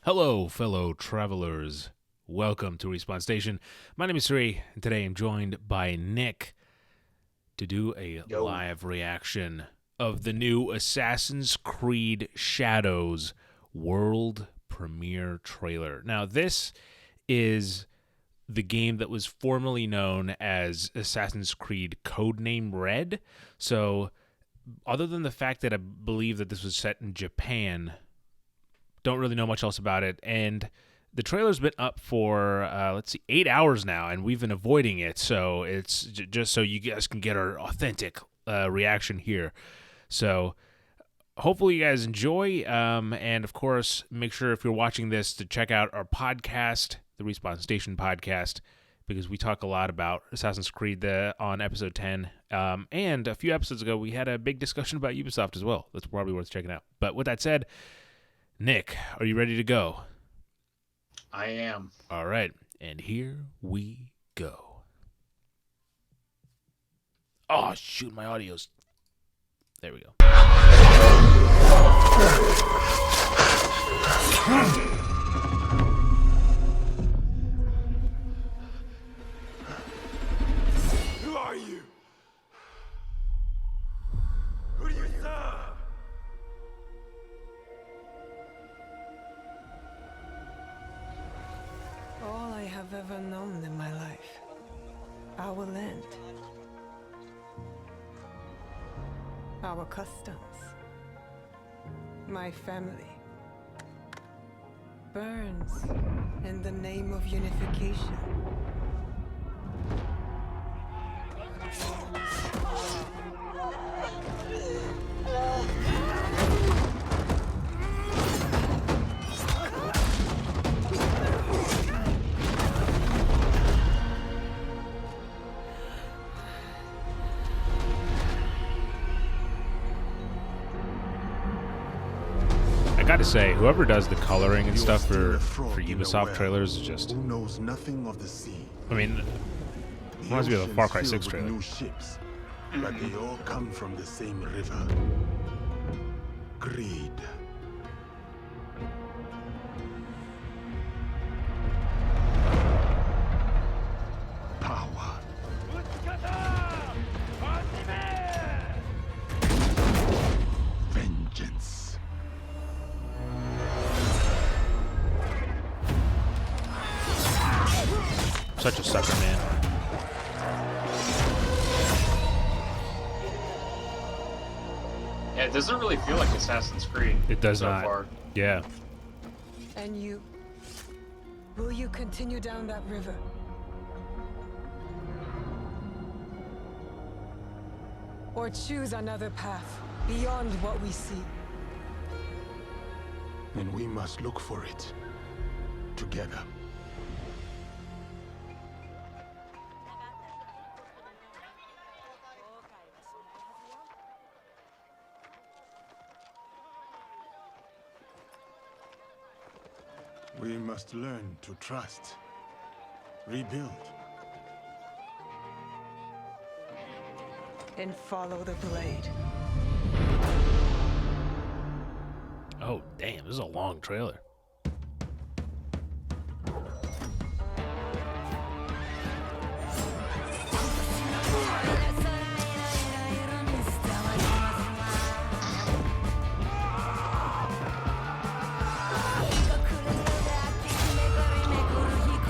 Hello, fellow travelers. Welcome to Respawn Station. My name is Sri, and today I'm joined by Nick to do a Yo. live reaction of the new Assassin's Creed Shadows world premiere trailer. Now, this is the game that was formerly known as Assassin's Creed Codename Red. So, other than the fact that I believe that this was set in Japan, don't really know much else about it. And the trailer's been up for, 8 hours now, and we've been avoiding it. So it's just so you guys can get our authentic reaction here. So hopefully you guys enjoy. And of course, make sure if you're watching this to check out our podcast, the Respawn Station podcast, because we talk a lot about Assassin's Creed on episode 10. And a few episodes ago, we had a big discussion about Ubisoft as well. That's probably worth checking out. But with that said, Nick, are you ready to go? I am. All right, and here we go. Oh, shoot, my audio's... There we go. Who are you? Who do you serve? All I have ever known in my life. Our land. Our customs. My family. Burns in the name of unification. I gotta say, whoever does the coloring and You're stuff still for a frog in a Ubisoft well trailers is just... Who knows nothing of the sea? I mean, The reminds me of the Far Cry ocean's 6 filled with trailer. new ships, but they all come from the same river. Greed. Power. Vengeance. Such a sucker, man. Yeah, it doesn't really feel like Assassin's Creed. It does so not. Far. Yeah. And you? Will you continue down that river? Or choose another path beyond what we see? And we must look for it. Together. We must learn to trust. Rebuild. And follow the blade. Oh, damn, this is a long trailer.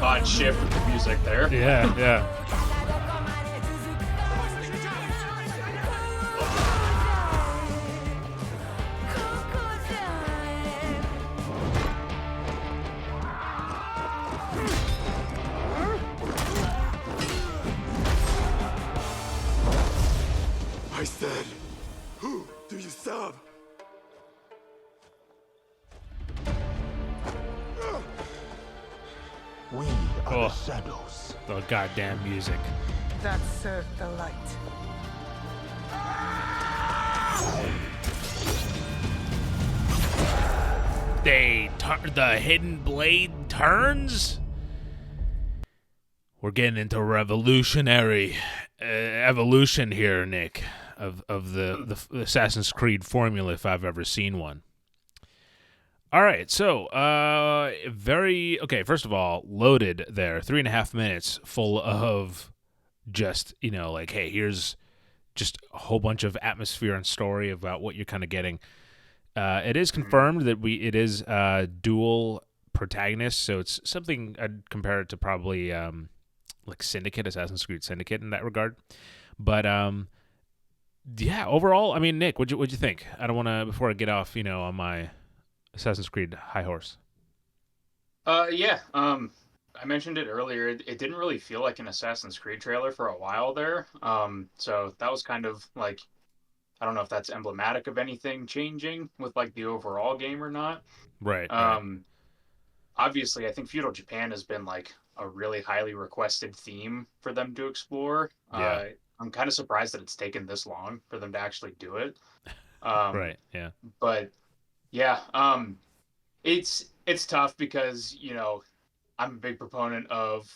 Odd shift with the music there. Yeah, yeah. I said, who do you serve? We are Oh. the shadows. The goddamn music. That served the light. The hidden blade turns? We're getting into revolutionary evolution here, Nick, of the Assassin's Creed formula, if I've ever seen one. All right, so very okay. First of all, loaded there, 3.5 minutes full of just like, hey, here's just a whole bunch of atmosphere and story about what you're kind of getting. It is confirmed that it is dual protagonists, so it's something I'd compare it to probably like Syndicate, Assassin's Creed Syndicate in that regard. But yeah, overall, I mean, Nick, what'd you think? I don't want to before I get off, on my Assassin's Creed high horse. Yeah. I mentioned it earlier. It didn't really feel like an Assassin's Creed trailer for a while there. So that was kind of like, I don't know if that's emblematic of anything changing with like the overall game or not. Right. Obviously, I think feudal Japan has been like a really highly requested theme for them to explore. Yeah. I'm kind of surprised that it's taken this long for them to actually do it. Um, Right. Yeah. but yeah, it's tough because I'm a big proponent of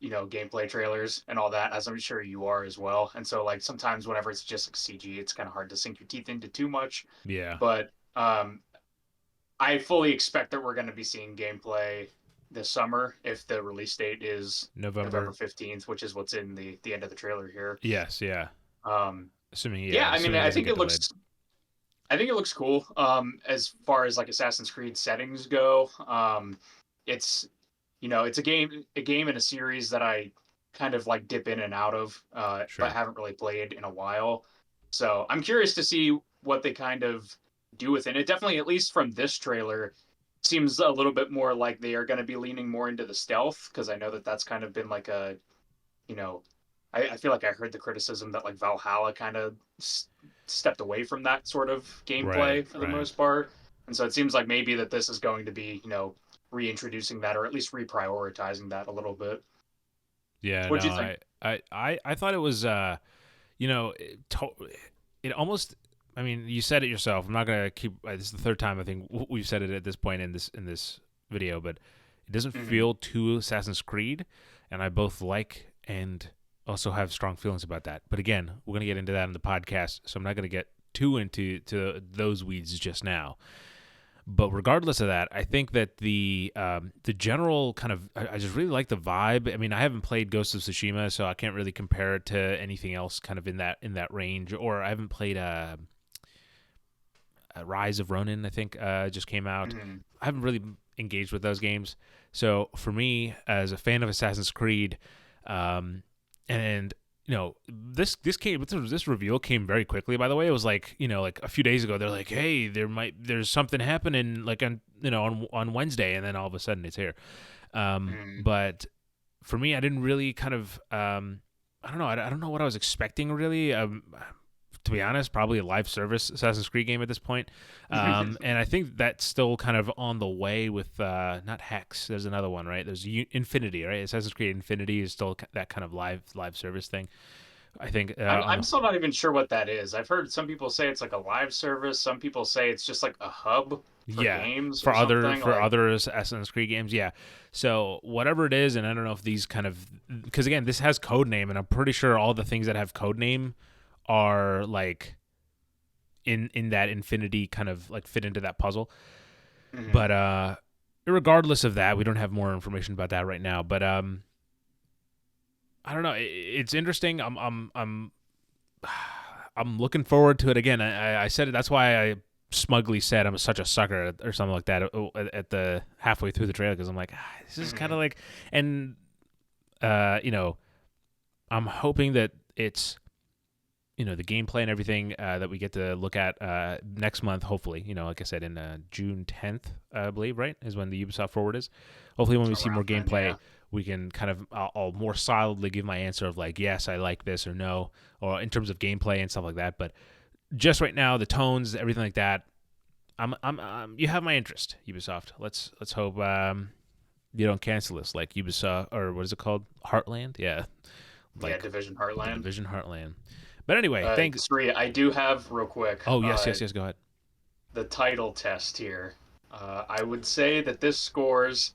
gameplay trailers and all that, as I'm sure you are as well. And so like sometimes whenever it's just like CG, it's kind of hard to sink your teeth into too much. Yeah. But I fully expect that we're going to be seeing gameplay this summer if the release date is November 15th, which is what's in the end of the trailer here. Yes. Yeah. Um, Assuming. yeah, I mean, assuming it I doesn't think get it looks. I think it looks cool. As far as like Assassin's Creed settings go, it's it's a game in a series that I kind of like dip in and out of, Sure. but haven't really played in a while. So I'm curious to see what they kind of do with it. It definitely, at least from this trailer, seems a little bit more like they are going to be leaning more into the stealth, because I know that that's kind of been like a, you know, I feel like I heard the criticism that like Valhalla kind of stepped away from that sort of gameplay for the most part. And so it seems like maybe that this is going to be, reintroducing that, or at least reprioritizing that a little bit. Yeah, What'd no, you think? I thought it was, it almost. I mean, you said it yourself. I'm not gonna keep. This is the third time I think we've said it at this point in this video, but it doesn't feel too Assassin's Creed, and I both like and also have strong feelings about that. But again, we're gonna get into that in the podcast, so I'm not gonna get too into those weeds just now. But regardless of that, I think that the general kind of I just really like the vibe. I mean, I haven't played Ghost of Tsushima, so I can't really compare it to anything else kind of in that range. Or I haven't played Rise of Ronin. I think just came out. I haven't really engaged with those games. So for me, as a fan of Assassin's Creed, and this reveal came very quickly. By the way, it was like like a few days ago. They're like, hey, there's something happening like on Wednesday, and then all of a sudden it's here. But for me, I didn't really kind of I don't know. I don't know what I was expecting really. To be honest, probably a live service Assassin's Creed game at this point. And I think that's still kind of on the way with not Hex. There's another one, right? There's Infinity, right? Assassin's Creed Infinity is still that kind of live service thing. I think I'm still not even sure what that is. I've heard some people say it's like a live service. Some people say it's just like a hub for games for or other Assassin's Creed games. Yeah. So whatever it is, and I don't know if these kind of, because again, this has Codename, and I'm pretty sure all the things that have Codename are like in that Infinity kind of like fit into that puzzle. But regardless of that, we don't have more information about that right now. But I don't know. It's interesting. I'm looking forward to it again. I said it. That's why I smugly said I'm such a sucker or something like that at the halfway through the trailer, because I'm like, this is kind of like, and I'm hoping that it's the gameplay and everything that we get to look at next month, hopefully, like I said, in June 10th, I believe, right, is when the Ubisoft Forward is. Hopefully when we see more gameplay, we can kind of, I'll more solidly give my answer of like, yes, I like this or no, or in terms of gameplay and stuff like that. But just right now, the tones, everything like that, you have my interest, Ubisoft. Let's hope you don't cancel us like Ubisoft, or what is it called? Heartland? Yeah. Division Heartland. Division Heartland. But anyway, thanks. Sri, I do have real quick. Oh, yes, go ahead. The title test here. I would say that this scores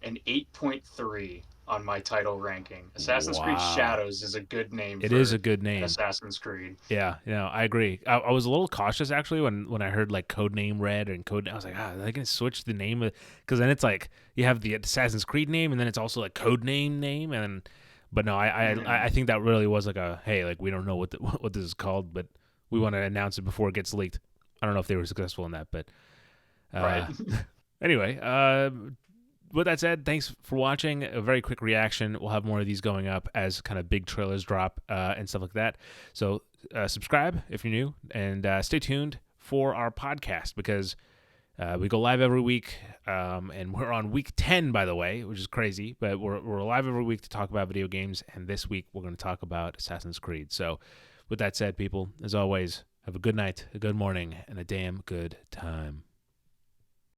an 8.3 on my title ranking. Assassin's Creed Wow. Shadows is a good name. It for is a good an name. Assassin's Creed. Yeah, I agree. I was a little cautious actually when I heard like Codename Red and Code. I was like, are they gonna switch the name? Because then it's like you have the Assassin's Creed name, and then it's also like Codename name, and but no, I think that really was like a hey, like we don't know what what this is called, but we want to announce it before it gets leaked. I don't know if they were successful in that, but Right. anyway, with that said, thanks for watching. A very quick reaction. We'll have more of these going up as kind of big trailers drop and stuff like that. So subscribe if you're new, and stay tuned for our podcast because we go live every week, and we're on week 10, by the way, which is crazy, but we're live every week to talk about video games, and this week we're going to talk about Assassin's Creed. So with that said, people, as always, have a good night, a good morning, and a damn good time.